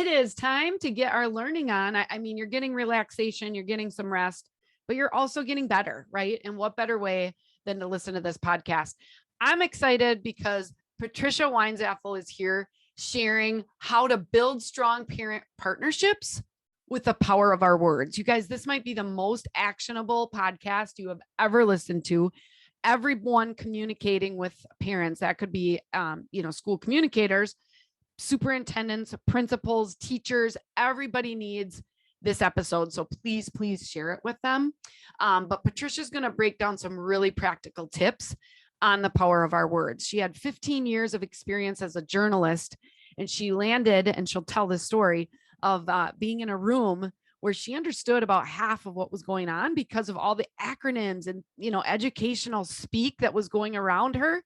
it is time to get our learning on. I mean, you're getting relaxation, you're getting some rest, but you're also getting better, right? And what better way than to listen to this podcast? I'm excited because Patricia Weinzapfel is here sharing how to build strong parent partnerships with the power of our words. You guys, this might be the most actionable podcast you have ever listened to. Everyone communicating with parents, that could be, school communicators, superintendents, principals, teachers, everybody needs this episode. So please share it with them. But Patricia's going to break down some really practical tips on the power of our words. She had 15 years of experience as a journalist, and she landed, and she'll tell this story of being in a room where she understood about half of what was going on because of all the acronyms and, educational speak that was going around her.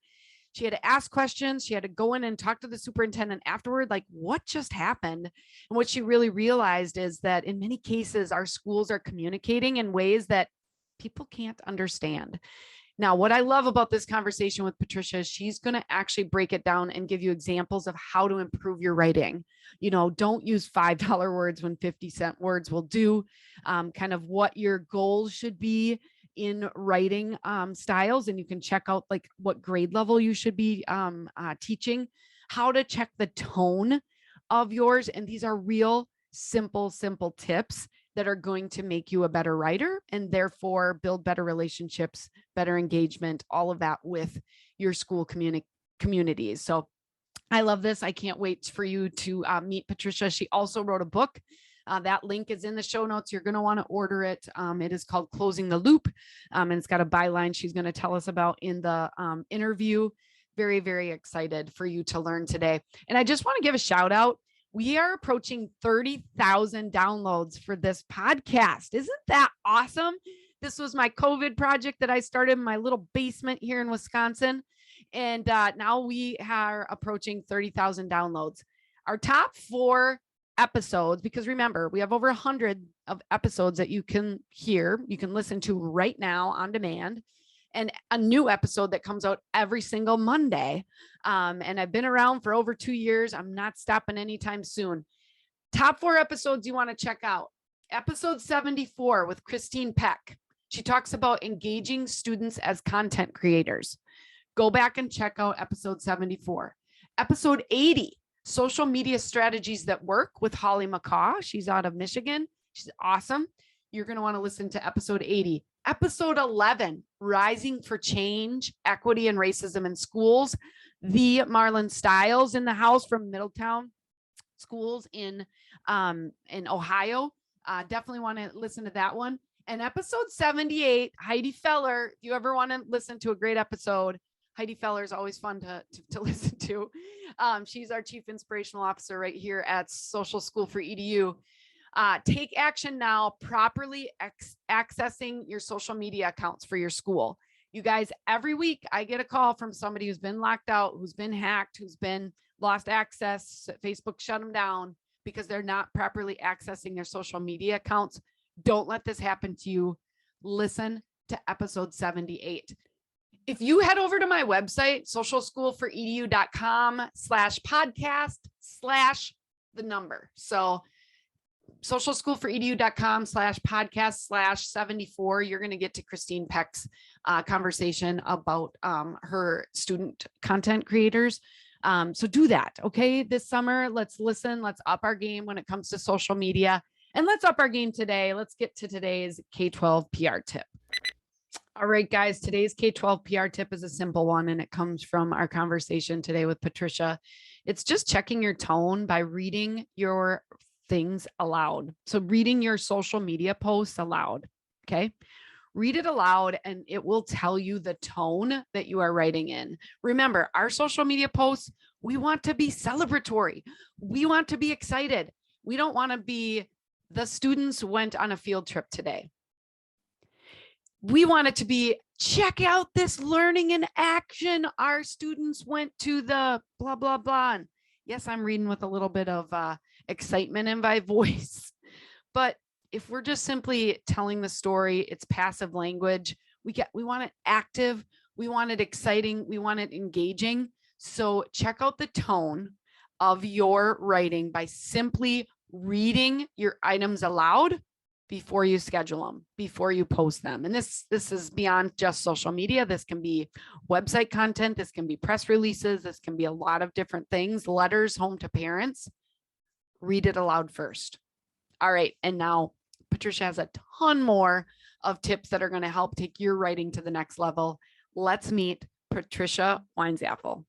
She had to ask questions. She had to go in and talk to the superintendent afterward, like, what just happened? And what she really realized is that in many cases, our schools are communicating in ways that people can't understand. Now, what I love about this conversation with Patricia is she's going to actually break it down and give you examples of how to improve your writing. Don't use $5 words when 50-cent words will do, kind of what your goals should be in writing styles. And you can check out like what grade level you should be teaching, how to check the tone of yours. And these are real simple tips that are going to make you a better writer and therefore build better relationships, better engagement, all of that with your school communities. So I love this. I can't wait for you to meet Patricia. She also wrote a book. That link is in the show notes. You're going to want to order it. It is called Closing the Loop. And it's got a byline she's going to tell us about in the interview. Very, very excited for you to learn today. And I just want to give a shout out. We are approaching 30,000 downloads for this podcast. Isn't that awesome? This was my COVID project that I started in my little basement here in Wisconsin. And now we are approaching 30,000 downloads. Our top 4 episodes, because remember, we have over 100 of episodes that you can hear, you can listen to right now on demand, and a new episode that comes out every single Monday. And I've been around for over 2 years. I'm not stopping anytime soon. Top 4 episodes you want to check out. Episode 74 with Christine Peck. She talks about engaging students as content creators. Go back and check out episode 74. Episode 80, social media strategies that work, with Holly McCaw. She's out of Michigan. She's awesome. You're going to want to listen to episode 80. Episode 11, rising for change, equity and racism in schools. The Marlon Stiles in the house from Middletown schools in Ohio. Definitely want to listen to that one. And episode 78, Heidi Feller. If you ever want to listen to a great episode, Heidi Feller is always fun to listen to. She's our Chief Inspirational Officer right here at Social School for EDU. Take action now, properly accessing your social media accounts for your school. You guys, every week I get a call from somebody who's been locked out, who's been hacked, who's been lost access. Facebook shut them down because they're not properly accessing their social media accounts. Don't let this happen to you. Listen to episode 78. If you head over to my website, socialschoolforedu.com/podcast/the number. So socialschoolforedu.com/podcast/74, you're going to get to Christine Peck's conversation about her student content creators. So do that. Okay. This summer, let's listen. Let's up our game when it comes to social media, and let's up our game today. Let's get to today's K-12 PR tip. All right, guys, today's K-12 PR tip is a simple one, and it comes from our conversation today with Patricia. It's just checking your tone by reading your things aloud. So reading your social media posts aloud. Okay. Read it aloud and it will tell you the tone that you are writing in. Remember, our social media posts, we want to be celebratory. We want to be excited. We don't want to be, the students went on a field trip today. We want it to be, check out this learning in action. Our students went to the blah, blah, blah. And yes, I'm reading with a little bit of excitement in my voice. But if we're just simply telling the story, it's passive language. We want it active. We want it exciting. We want it engaging. So check out the tone of your writing by simply reading your items aloud before you schedule them, before you post them. And this is beyond just social media. This can be website content. This can be press releases. This can be a lot of different things, letters home to parents. Read it aloud first. All right. And now Patricia has a ton more of tips that are going to help take your writing to the next level. Let's meet Patricia Weinzapfel.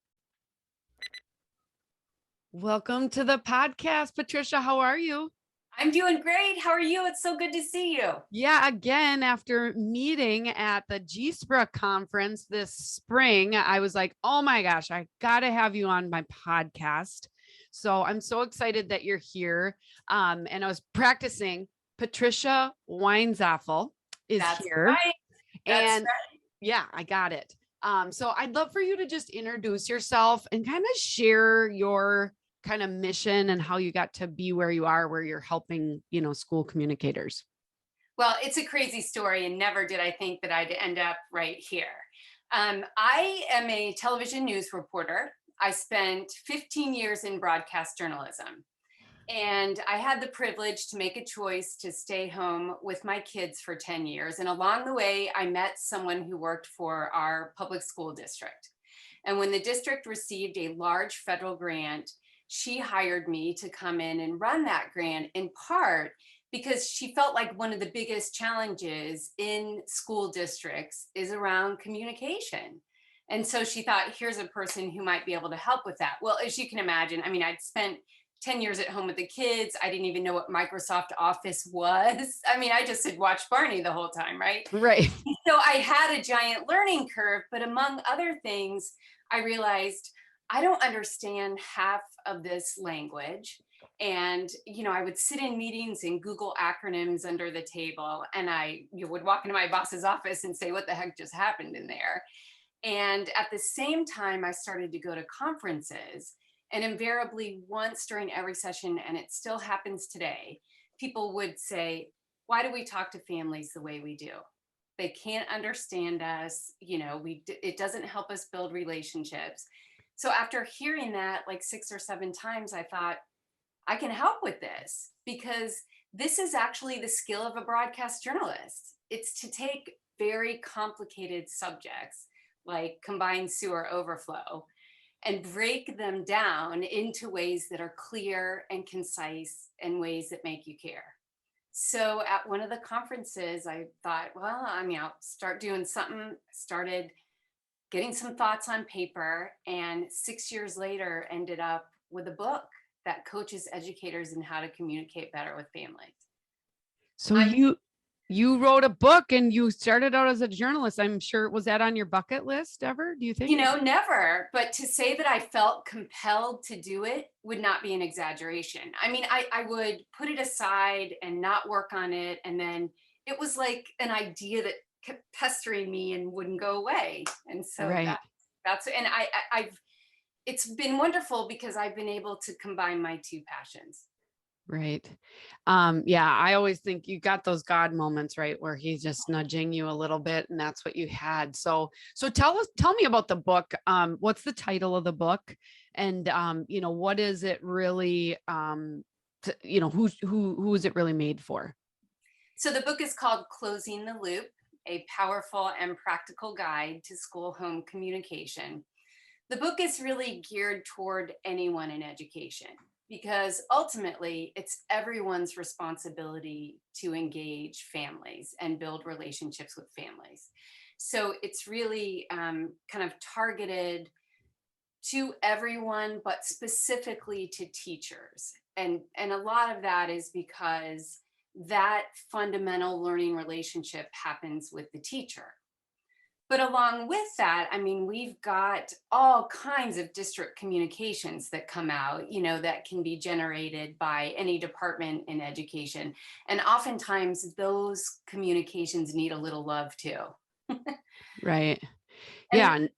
Welcome to the podcast, Patricia. How are you? I'm doing great. How are you? It's so good to see you. Yeah, again, after meeting at the GSPRA conference this spring, I was like, oh my gosh, I got to have you on my podcast. So I'm so excited that you're here. And I was practicing. Patricia Weinzapfel is That's here. Right. That's right. Yeah, I got it. So I'd love for you to just introduce yourself and kind of share your kind of mission and how you got to be where you are, where you're helping, school communicators. Well, it's a crazy story, and never did I think that I'd end up right here. I am a television news reporter. I spent 15 years in broadcast journalism, and I had the privilege to make a choice to stay home with my kids for 10 years. And along the way, I met someone who worked for our public school district. And when the district received a large federal grant, she hired me to come in and run that grant, in part because she felt like one of the biggest challenges in school districts is around communication. And so she thought, here's a person who might be able to help with that. Well, as you can imagine, I mean, I'd spent 10 years at home with the kids. I didn't even know what Microsoft Office was. I mean, I just had watched Barney the whole time, right? Right. So I had a giant learning curve, but among other things, I realized I don't understand half of this language. And, I would sit in meetings and Google acronyms under the table. And I would walk into my boss's office and say, what the heck just happened in there? And at the same time, I started to go to conferences. And invariably, once during every session, and it still happens today, people would say, why do we talk to families the way we do? They can't understand us. It doesn't help us build relationships. So after hearing that like 6 or 7 times, I thought, I can help with this, because this is actually the skill of a broadcast journalist. It's to take very complicated subjects like combined sewer overflow and break them down into ways that are clear and concise and ways that make you care. So at one of the conferences, I thought, well, I'll start doing something. Started getting some thoughts on paper, and 6 years later ended up with a book that coaches educators in how to communicate better with families. So you wrote a book and you started out as a journalist. I'm sure, was that on your bucket list ever? Do you think? Never. But to say that I felt compelled to do it would not be an exaggeration. I mean, I would put it aside and not work on it. And then it was like an idea that kept pestering me and wouldn't go away. And so right. and I've it's been wonderful because I've been able to combine my two passions. Right. Yeah, I always think you got those God moments, right? Where he's just nudging you a little bit, and that's what you had. So tell me about the book. What's the title of the book? And what is it really, who is it really made for? So the book is called Closing the Loop, a powerful and practical guide to school home communication. The book is really geared toward anyone in education, because ultimately it's everyone's responsibility to engage families and build relationships with families. So it's really kind of targeted to everyone, but specifically to teachers. And a lot of that is because that fundamental learning relationship happens with the teacher. But along with that, I mean, we've got all kinds of district communications that come out, that can be generated by any department in education. And oftentimes those communications need a little love too. Right. Yeah. And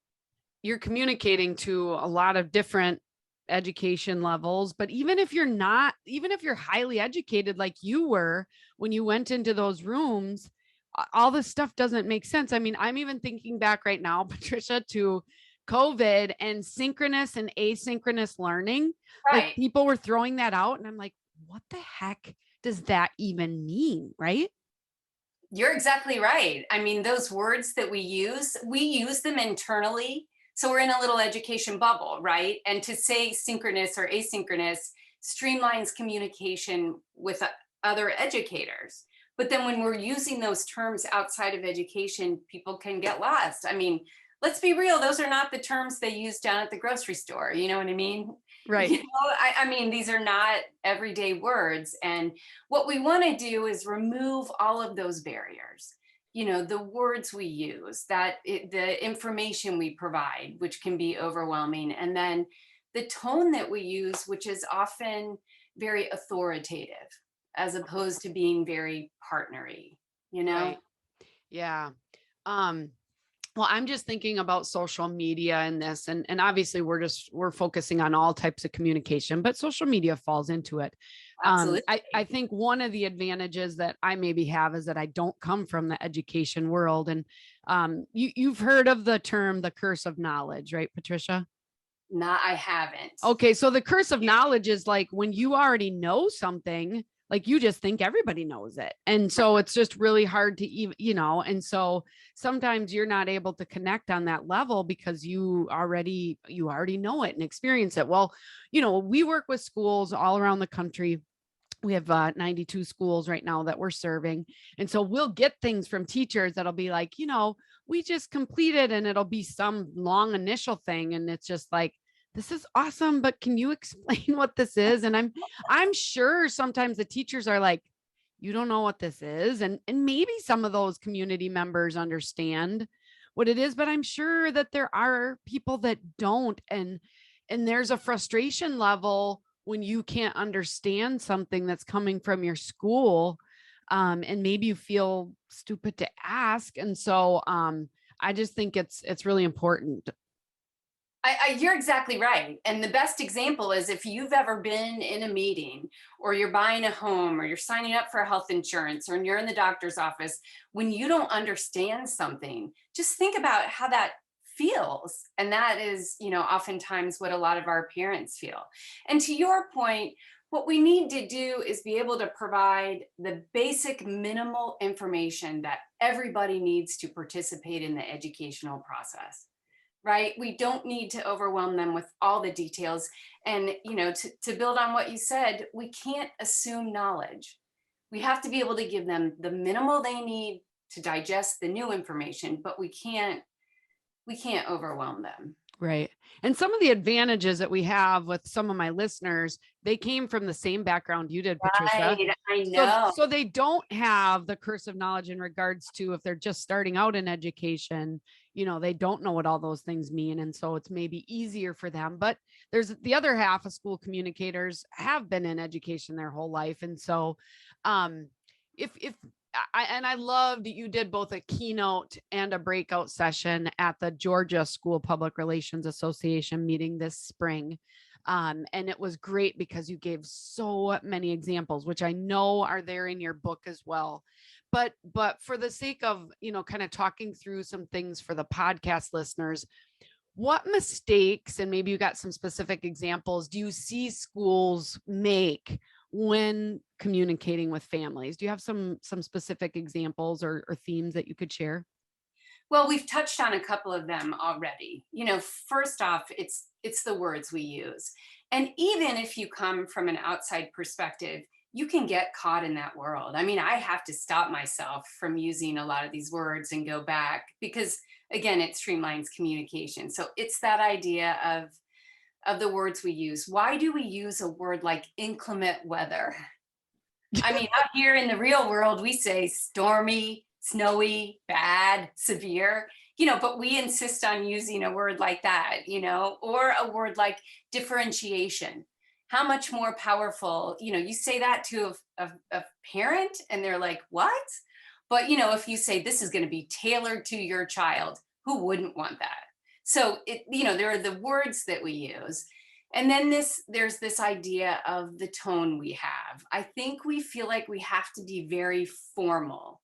you're communicating to a lot of different education levels, but even if you're highly educated, like you were, when you went into those rooms, all this stuff doesn't make sense. I mean, I'm even thinking back right now, Patricia, to COVID and synchronous and asynchronous learning, like Right. people were throwing that out. And I'm like, what the heck does that even mean? Right. You're exactly right. I mean, those words that we use them internally. So we're in a little education bubble, right? And to say synchronous or asynchronous streamlines communication with other educators. But then when we're using those terms outside of education, people can get lost. I mean, let's be real, those are not the terms they use down at the grocery store. You know what I mean? Right. You know, I mean, these are not everyday words. And what we want to do is remove all of those barriers. You know, the words we use, the information we provide, which can be overwhelming, and then the tone that we use, which is often very authoritative, as opposed to being very partnery. You know. Right. Yeah. Um, well, I'm just thinking about social media and this, and obviously we're focusing on all types of communication, but social media falls into it. Absolutely. I think one of the advantages that I maybe have is that I don't come from the education world. And you've heard of the term, the curse of knowledge, right, Patricia? Not, I haven't. Okay, so the curse of knowledge is like when you already know something, like you just think everybody knows it. And so it's just really hard to even, and so sometimes you're not able to connect on that level because you already know it and experience it. Well, we work with schools all around the country. We have 92 schools right now that we're serving. And so we'll get things from teachers that'll be like, we just completed, and it'll be some long initial thing. And it's just like, this is awesome, but can you explain what this is? And I'm sure sometimes the teachers are like, you don't know what this is. And maybe some of those community members understand what it is, but I'm sure that there are people that don't. And there's a frustration level when you can't understand something that's coming from your school. And maybe you feel stupid to ask. And so I just think it's really important. You're exactly right. And the best example is if you've ever been in a meeting, or you're buying a home, or you're signing up for health insurance, or you're in the doctor's office, when you don't understand something, just think about how that feels. And that is, oftentimes what a lot of our parents feel. And to your point, what we need to do is be able to provide the basic minimal information that everybody needs to participate in the educational process. Right? We don't need to overwhelm them with all the details. And, to build on what you said, we can't assume knowledge. We have to be able to give them the minimal they need to digest the new information, but we can't overwhelm them. Right. And some of the advantages that we have with some of my listeners, they came from the same background you did, Patricia. Right. I So, know. so they don't have the curse of knowledge in regards to if they're just starting out in education, they don't know what all those things mean. And so it's maybe easier for them. But there's the other half of school communicators have been in education their whole life. And so if I loved that you did both a keynote and a breakout session at the Georgia School Public Relations Association meeting this spring. And it was great because you gave so many examples, which I know are there in your book as well. But for the sake of, kind of talking through some things for the podcast listeners, what mistakes, and maybe you got some specific examples, do you see schools make when communicating with families? Do you have some specific examples or themes that you could share? Well, we've touched on a couple of them already. First off, it's the words we use. And even if you come from an outside perspective, you can get caught in that world. I mean, I have to stop myself from using a lot of these words and go back because, again, it streamlines communication. So it's that idea of the words we use. Why do we use a word like inclement weather? I mean, out here in the real world, we say stormy, snowy, bad, severe, but we insist on using a word like that, or a word like differentiation. How much more powerful, you say that to a parent and they're like, what? But, if you say this is going to be tailored to your child, who wouldn't want that? So there are the words that we use. And then there's this idea of the tone we have. I think we feel like we have to be very formal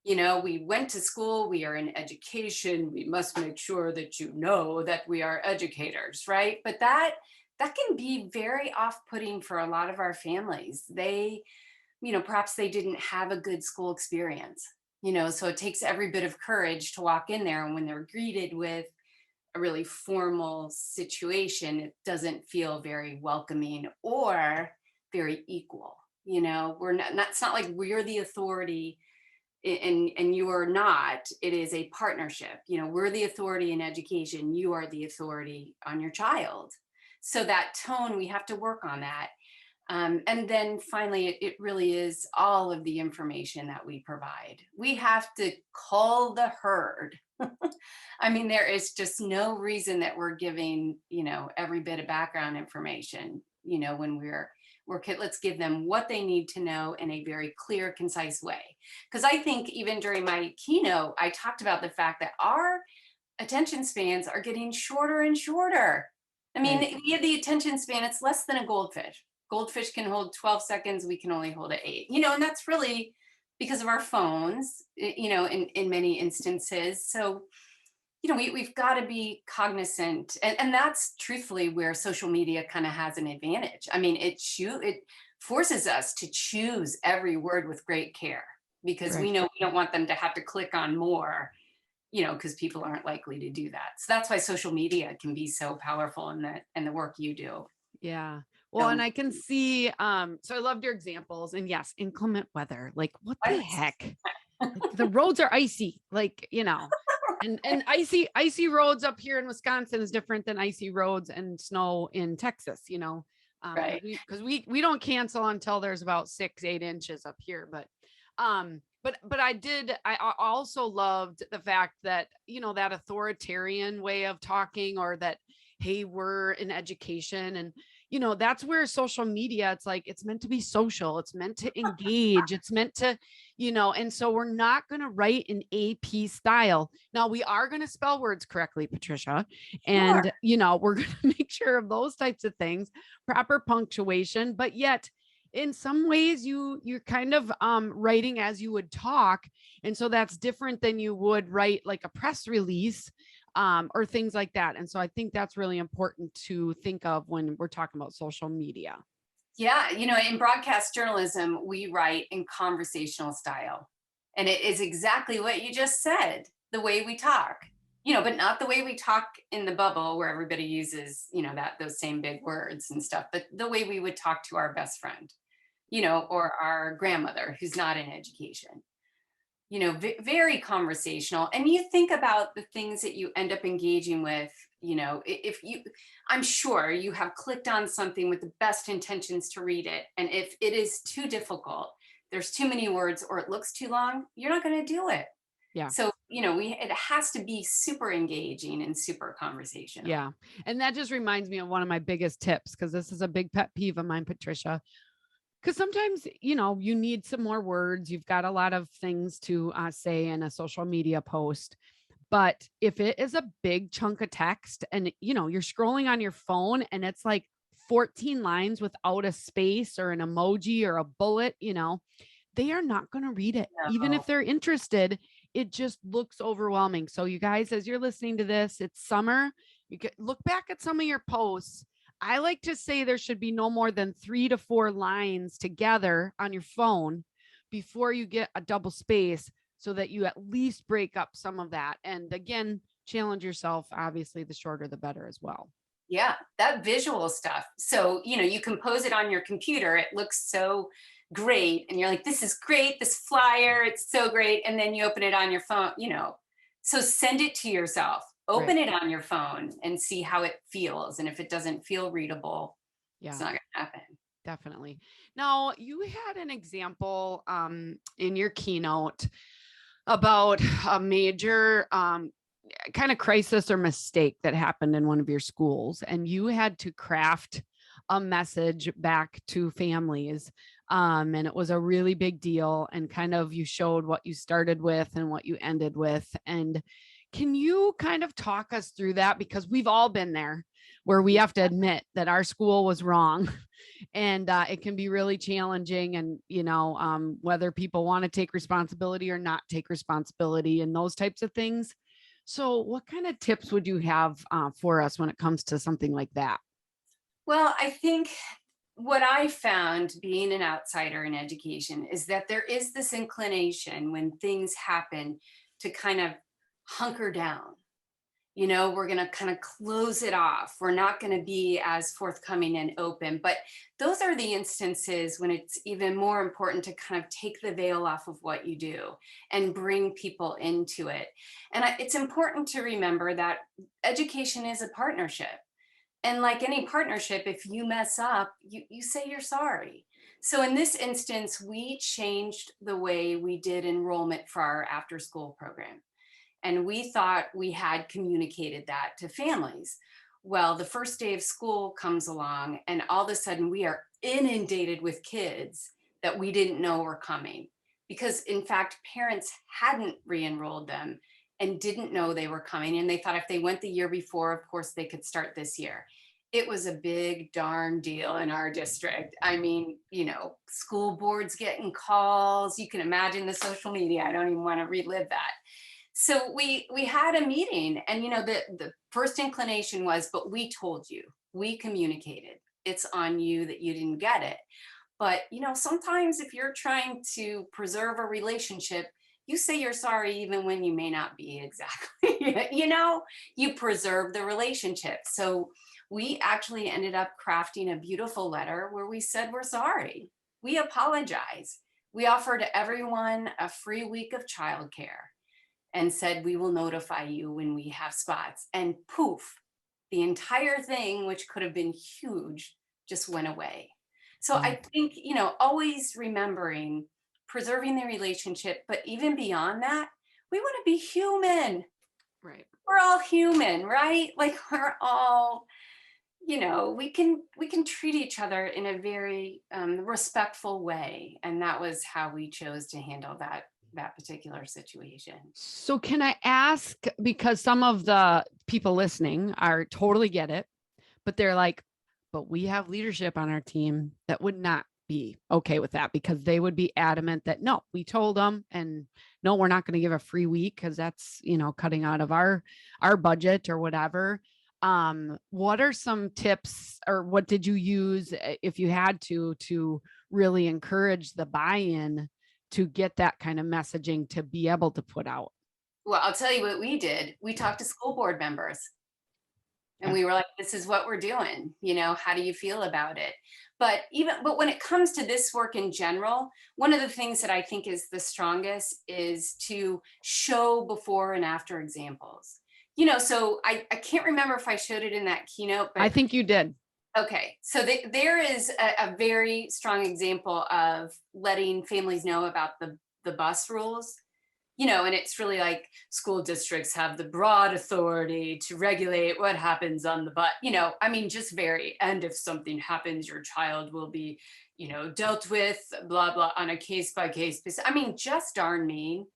We went to school, we are in education, we must make sure that you know that we are educators, right? But that can be very off-putting for a lot of our families. Perhaps they didn't have a good school experience, so it takes every bit of courage to walk in there, and when they're greeted with a really formal situation, it doesn't feel very welcoming or very equal. We're not, it's not like we're the authority and you are not. It is a partnership. We're the authority in education, you are the authority on your child. So that tone, we have to work on that. And then finally, it really is all of the information that we provide. We have to call the herd. I mean, there is just no reason that we're giving, every bit of background information, when we're kid, let's give them what they need to know in a very clear, concise way. Because I think even during my keynote, I talked about the fact that our attention spans are getting shorter and shorter. I mean, Right. we have the attention span, it's less than a goldfish. Goldfish can hold 12 seconds, we can only hold it 8. And that's really because of our phones, in many instances. So, we've got to be cognizant. And that's truthfully where social media kind of has an advantage. I mean, it forces us to choose every word with great care, because we Right. know we don't want them to have to click on more, because people aren't likely to do that. So that's why social media can be so powerful in the work you do. Yeah. Well, and So, I can see, so I loved your examples, and yes, inclement weather, like what the right. heck? Like the roads are icy, like, and icy roads up here in Wisconsin is different than icy roads and snow in Texas, Right. because we don't cancel until there's about 6-8 inches up here. But I also loved the fact that, that authoritarian way of talking, or that, hey, we're in education, and that's where social media, it's like, it's meant to be social, it's meant to engage, it's meant to, and so we're not going to write in AP style. Now we are going to spell words correctly, Patricia, Sure. and we're going to make sure of those types of things, proper punctuation, but yet in some ways you're kind of writing as you would talk, and so that's different than you would write like a press release, or things like that. And so I think that's really important to think of when we're talking about social media. Yeah. In broadcast journalism, we write in conversational style. And it is exactly what you just said, the way we talk, but not the way we talk in the bubble where everybody uses, those same big words and stuff, but the way we would talk to our best friend, or our grandmother who's not in education. Very conversational. And you think about the things that you end up engaging with, if you, I'm sure you have clicked on something with the best intentions to read it. And if it is too difficult, there's too many words, or it looks too long, you're not going to do it. Yeah. So, it has to be super engaging and super conversational. Yeah. And that just reminds me of one of my biggest tips, because this is a big pet peeve of mine, Patricia. Because sometimes, you need some more words. You've got a lot of things to say in a social media post. But if it is a big chunk of text, and, you're scrolling on your phone and it's like 14 lines without a space or an emoji or a bullet, they are not going to read it. Even No. if they're interested, it just looks overwhelming. So you guys, as you're listening to this, it's summer. You can look back at some of your posts. I like to say there should be no more than 3 to 4 lines together on your phone before you get a double space, so that you at least break up some of that. And again, challenge yourself. Obviously, the shorter, the better as well. Yeah, that visual stuff. So, you compose it on your computer. It looks so great. And you're like, this is great. This flyer, it's so great. And then you open it on your phone. So send it to yourself, Right. open it on your phone and see how it feels. And if it doesn't feel readable, it's Yeah, not going to happen. definitely. Now, you had an example in your keynote about a major kind of crisis or mistake that happened in one of your schools, and you had to craft a message back to families, and it was a really big deal, and kind of you showed what you started with and what you ended with. And can you kind of talk us through that, because we've all been there, where we have to admit that our school was wrong. And it can be really challenging. And, whether people want to take responsibility or not take responsibility and those types of things. So what kind of tips would you have for us when it comes to something like that? Well, I think what I found being an outsider in education is that there is this inclination when things happen to kind of hunker down. We're going to kind of close it off. We're not going to be as forthcoming and open. But those are the instances when it's even more important to kind of take the veil off of what you do and bring people into it. And it's important to remember that education is a partnership. And like any partnership, if you mess up, you say you're sorry. So in this instance, we changed the way we did enrollment for our after school program. And we thought we had communicated that to families. Well, the first day of school comes along, and all of a sudden we are inundated with kids that we didn't know were coming. Because, in fact, parents hadn't re enrolled them and didn't know they were coming. And they thought if they went the year before, of course, they could start this year. It was a big darn deal in our district. I mean, school boards getting calls. You can imagine the social media. I don't even want to relive that. So we had a meeting, and the first inclination was, but we told you, we communicated, it's on you that you didn't get it. But sometimes if you're trying to preserve a relationship, you say you're sorry even when you may not be exactly. You preserve the relationship. So we actually ended up crafting a beautiful letter where we said we're sorry, we apologize, we offered everyone a free week of childcare, and said, we will notify you when we have spots. And poof, the entire thing, which could have been huge, just went away. So I think, always remembering preserving the relationship, but even beyond that, we want to be human. Right. We're all human, right? Like we're all, we can treat each other in a very respectful way. And that was how we chose to handle that particular situation. So can I ask, because some of the people listening are totally get it, but they're like, but we have leadership on our team that would not be okay with that, because they would be adamant that no, we told them, and no, we're not going to give a free week because that's, cutting out of our budget or whatever. What are some tips, or what did you use if you had to really encourage the buy-in to get that kind of messaging to be able to put out? Well, I'll tell you what we did. We talked to school board members, and we were like, this is what we're doing. How do you feel about it? But when it comes to this work in general, one of the things that I think is the strongest is to show before and after examples. So I can't remember if I showed it in that keynote, but I think you did. Okay, so there is a very strong example of letting families know about the bus rules, and it's really like school districts have the broad authority to regulate what happens on the bus, just and if something happens, your child will be, dealt with, blah, blah, on a case by case basis. Just darn mean,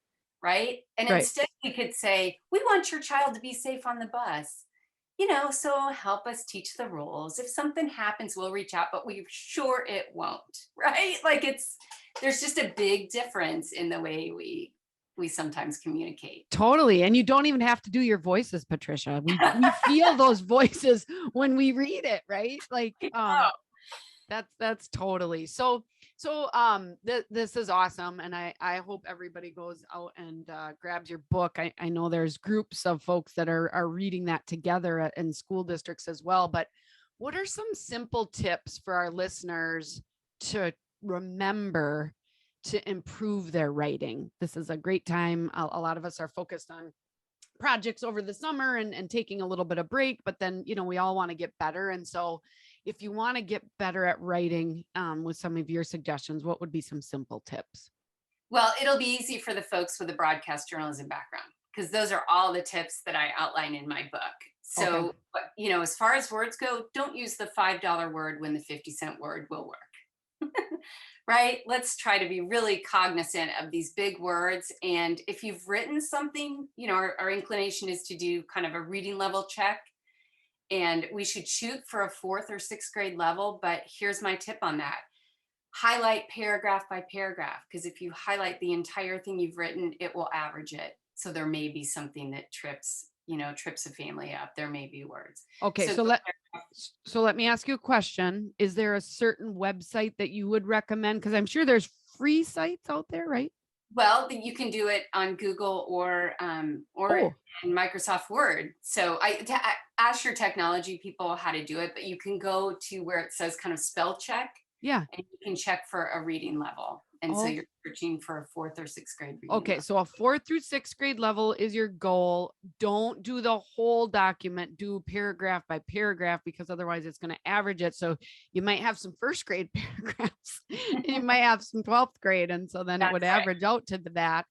right? And Right. instead we could say, we want your child to be safe on the bus. So help us teach the rules. If something happens, we'll reach out, but we're sure it won't, right? Like there's just a big difference in the way we sometimes communicate. Totally. And you don't even have to do your voices, Patricia. We feel those voices when we read it, right? Like, that's totally so this is awesome, and I hope everybody goes out and grabs your book. I know there's groups of folks that are reading that together in school districts as well, but what are some simple tips for our listeners to remember to improve their writing? This is a great time. A lot of us are focused on projects over the summer and taking a little bit of break, but then we all want to get better. And so if you want to get better at writing, with some of your suggestions, what would be some simple tips? Well, it'll be easy for the folks with a broadcast journalism background, because those are all the tips that I outline in my book. So, Okay. as far as words go, don't use the $5 word when the 50-cent word will work. Right? Let's try to be really cognizant of these big words. And if you've written something, our inclination is to do kind of a reading level check. And we should shoot for a 4th or 6th grade level. But here's my tip on that. Highlight paragraph by paragraph, because if you highlight the entire thing you've written, it will average it. So there may be something that trips a family up. There may be words. Okay, So so let me ask you a question. Is there a certain website that you would recommend? Because I'm sure there's free sites out there, right? well, you can do it on Google or Oh, in Microsoft Word. So I ask your technology people how to do it, but you can go to where it says kind of spell check, yeah. and you can check for a reading level. And so Oh, you're searching for a 4th or 6th grade reading okay. level. So a 4th through 6th grade level is your goal. Don't do the whole document, do paragraph by paragraph, because otherwise it's going to average it. So you might have some 1st grade paragraphs, you might have some 12th grade. And so then it would That's right. average out to that.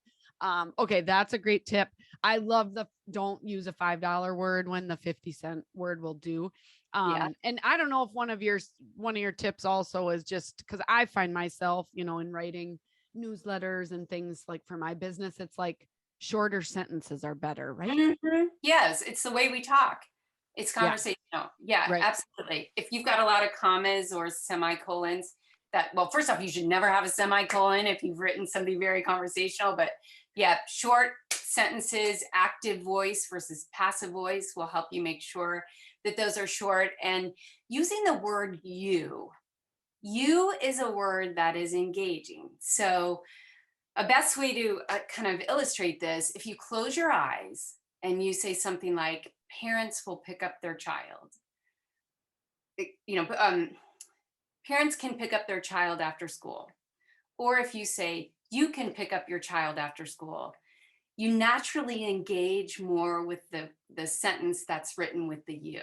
Okay, that's a great tip. I love the don't use a $5 word when the 50-cent word will do. Yeah. And I don't know if one of your tips also is just because I find myself, in writing newsletters and things like for my business, it's like shorter sentences are better, right? Yes, it's the way we talk. It's Yeah, conversational. Yeah, right. absolutely. If you've got a lot of commas or semicolons, well, first off, you should never have a semicolon if you've written something very conversational. But yeah, short sentences, active voice versus passive voice will help you make sure that those are short. And using the word you. You is a word that is engaging. So a best way to kind of illustrate this, if you close your eyes and you say something like, parents will pick up their child, it- you know, parents can pick up their child after school. Or if you say, you can pick up your child after school, you naturally engage more with the sentence that's written with the you.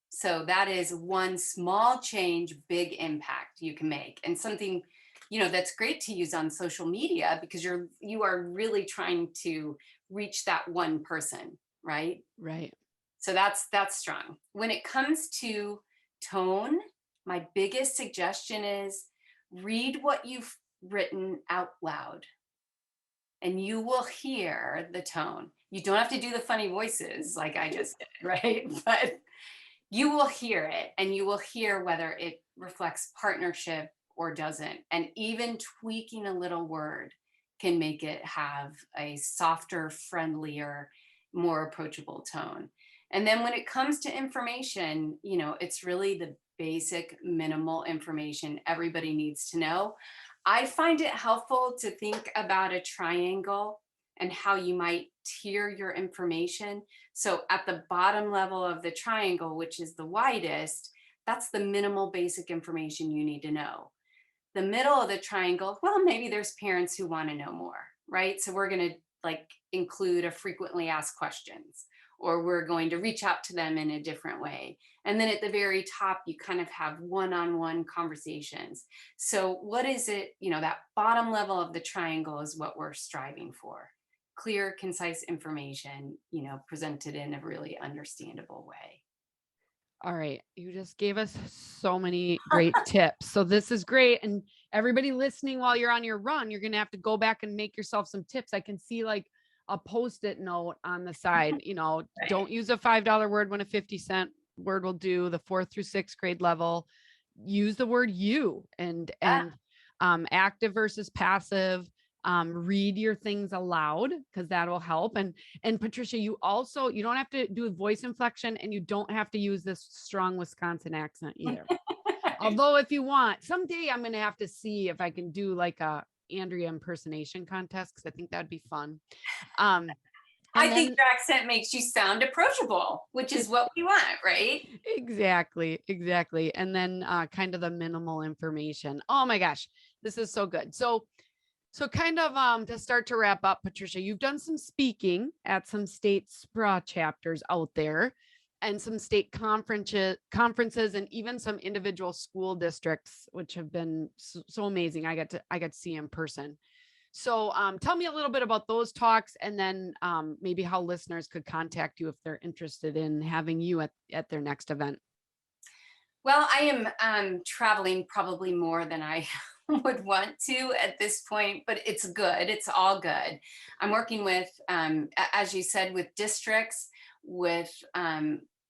So that is one small change, big impact you can make, and something that's great to use on social media because you are really trying to reach that one person, right? Right. So that's strong. When it comes to tone, my biggest suggestion is read what you've written out loud and you will hear the tone. You don't have to do the funny voices like I just did, right? But you will hear it and you will hear whether it reflects partnership or doesn't. And even tweaking a little word can make it have a softer, friendlier, more approachable tone. And then when it comes to information, it's really the basic minimal information everybody needs to know. I find it helpful to think about a triangle and how you might tier your information. So at the bottom level of the triangle, which is the widest, that's the minimal basic information you need to know. The middle of the triangle, well, maybe there's parents who want to know more, right? So we're going to include a frequently asked questions, or we're going to reach out to them in a different way. And then at the very top, you kind of have one-on-one conversations. So what is it, that bottom level of the triangle is what we're striving for. Clear, concise information, presented in a really understandable way. All right. You just gave us so many great tips. So this is great. And everybody listening while you're on your run, you're going to have to go back and make yourself some tips. I can see like a post-it note on the side, don't use a $5 word when a 50-cent word will do. The 4th through 6th grade level, use the word you and active versus passive. Read your things aloud because that'll help. And Patricia, you don't have to do voice inflection and you don't have to use this strong Wisconsin accent either. Although if you want, someday I'm going to have to see if I can do like a Andrea impersonation contest because I think that'd be fun. I think your accent makes you sound approachable, which is what we want, right? Exactly. And then kind of the minimal information. Oh my gosh, this is so good. So kind of to start to wrap up, Patricia, you've done some speaking at some state SPRA chapters out there and some state conferences and even some individual school districts, which have been so amazing. I got to see in person. So tell me a little bit about those talks and then maybe how listeners could contact you if they're interested in having you at their next event. Well, I am traveling probably more than I would want to at this point, but it's good. It's all good. I'm working with, as you said, with districts, with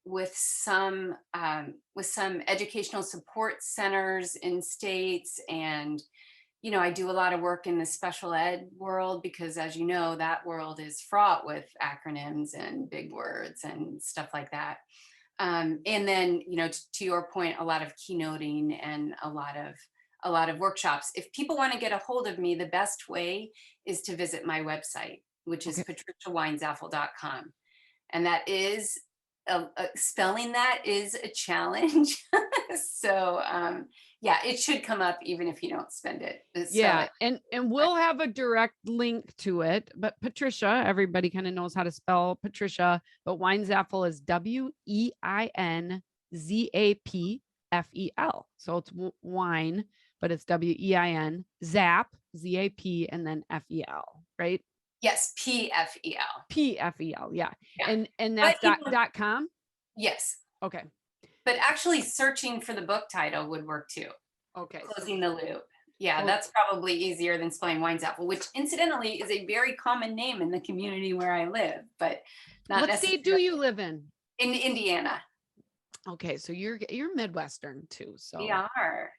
with some educational support centers in states. And I do a lot of work in the special ed world because, as you know, that world is fraught with acronyms and big words and stuff like that. And then, to your point, a lot of keynoting and a lot of workshops. If people want to get a hold of me, the best way is to visit my website, which is Okay. patriciaweinzapfel.com. And that is spelling that is a challenge. So yeah, it should come up even if you don't spell Yeah. it. And we'll have a direct link to it. But Patricia, everybody kind of knows how to spell Patricia, but Weinzapfel is Weinzapfel. So it's wine, but it's Wein, Zap, Zap, and then Fel, right? Yes, PFEL. PFEL. Yeah. Yeah. And But that's dot com. yes. Okay. But actually searching for the book title would work too. Okay. Closing the loop. Yeah, So- that's probably easier than spelling Weinzapfel, which incidentally is a very common name in the community where I live, but not What necessarily state do you live in? in Indiana. Okay, so you're Midwestern too. So We are.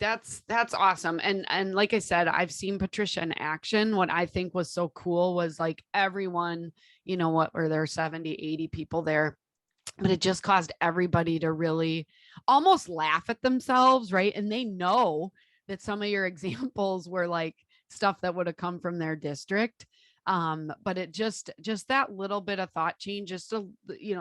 that's awesome. And like I said, I've seen Patricia in action. What I think was so cool was like everyone, what were there 70, 80 people there, but it just caused everybody to really almost laugh at themselves, right? And they know that some of your examples were like stuff that would have come from their district. But it just that little bit of thought change, just to,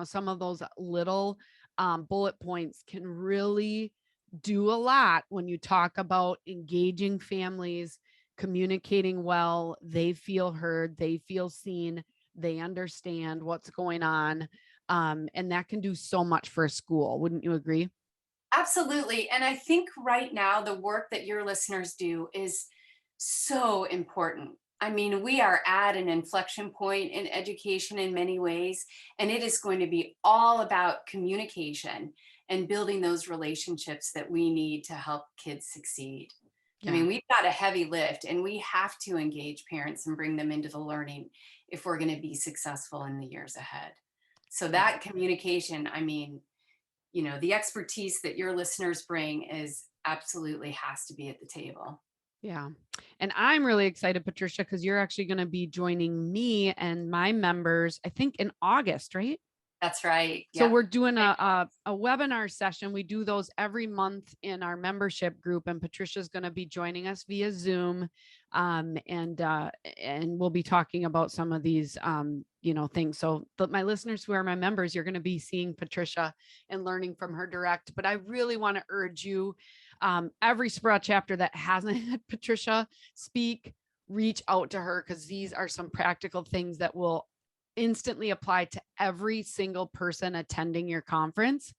some of those little bullet points can really do a lot when you talk about engaging families, communicating well, they feel heard, they feel seen, they understand what's going on. And that can do so much for a school. Wouldn't you agree? Absolutely. And I think right now the work that your listeners do is so important. I mean, we are at an inflection point in education in many ways, and it is going to be all about communication and building those relationships that we need to help kids succeed. I mean, we've got a heavy lift, and we have to engage parents and bring them into the learning if we're going to be successful in the years ahead. So that communication, I mean, the expertise that your listeners bring is absolutely has to be at the table. Yeah. And I'm really excited, Patricia, because you're actually going to be joining me and my members, I think in August, right? That's right. So Yep. we're doing a webinar session. We do those every month in our membership group, and Patricia's going to be joining us via Zoom. And we'll be talking about some of these, things. So my listeners who are my members, you're going to be seeing Patricia and learning from her direct. But I really want to urge you, every Sprout chapter that hasn't had Patricia speak, reach out to her, because these are some practical things that will instantly apply to every single person attending your conference.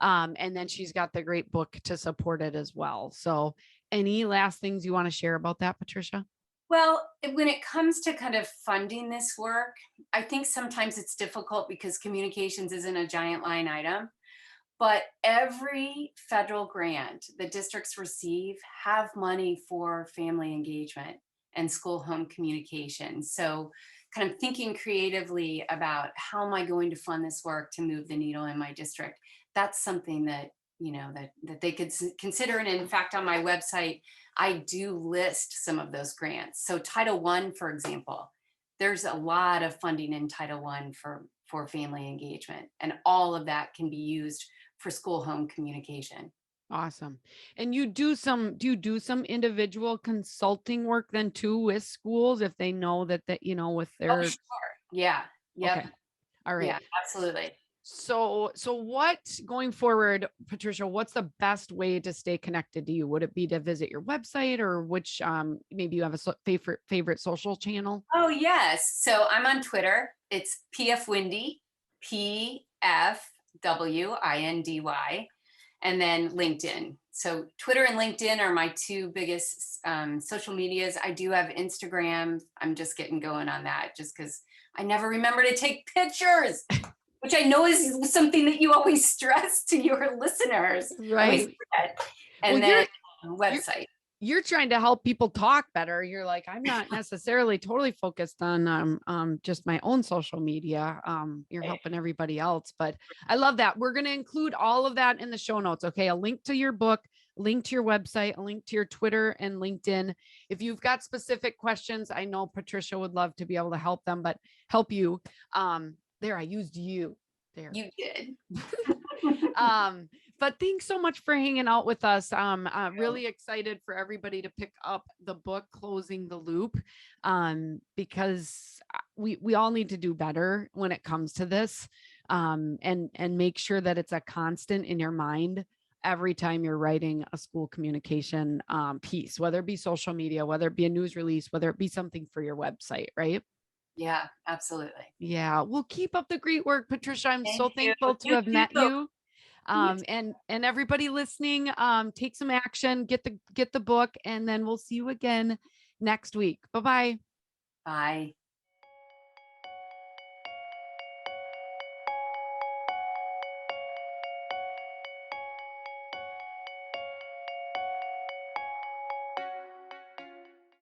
And then she's got the great book to support it as well. So any last things you want to share about that, Patricia? Well, when it comes to kind of funding this work, I think sometimes it's difficult because communications isn't a giant line item. But every federal grant that districts receive have money for family engagement and school home communication. So kind of thinking creatively about how am I going to fund this work to move the needle in my district, that's something that that they could consider. And in fact, on my website, I do list some of those grants. So Title I, for example, there's a lot of funding in Title I for family engagement, and all of that can be used for school home communication. Awesome. And do you do some individual consulting work then too with schools if they know that with their. Oh, sure. Yeah. Yep. Okay. All right. Yeah, absolutely. So what going forward, Patricia, what's the best way to stay connected to you? Would it be to visit your website, or which maybe you have a favorite social channel? Oh, yes. So I'm on Twitter. It's PF Windy, PFWINDY, and then LinkedIn. So Twitter and LinkedIn are my two biggest social medias. I do have Instagram. I'm just getting going on that just because I never remember to take pictures, which I know is something that you always stress to your listeners. Right. And Well, then website. you're trying to help people talk better. You're like, I'm not necessarily totally focused on just my own social media. You're helping everybody else. But I love that. We're going to include all of that in the show notes. Okay. A link to your book, link to your website, a link to your Twitter and LinkedIn. If you've got specific questions, I know Patricia would love to be able to help them, but help you. There, I used you there. You did. But thanks so much for hanging out with us. Really excited for everybody to pick up the book Closing the Loop, because we all need to do better when it comes to this, and make sure that it's a constant in your mind every time you're writing a school communication piece, whether it be social media, whether it be a news release, whether it be something for your website, right? Yeah, absolutely. Yeah, well, keep up the great work, Patricia. I'm Thank so you. thankful to You have met too. you. And everybody listening, take some action, get the book, and then we'll see you again next week. Bye-bye. Bye.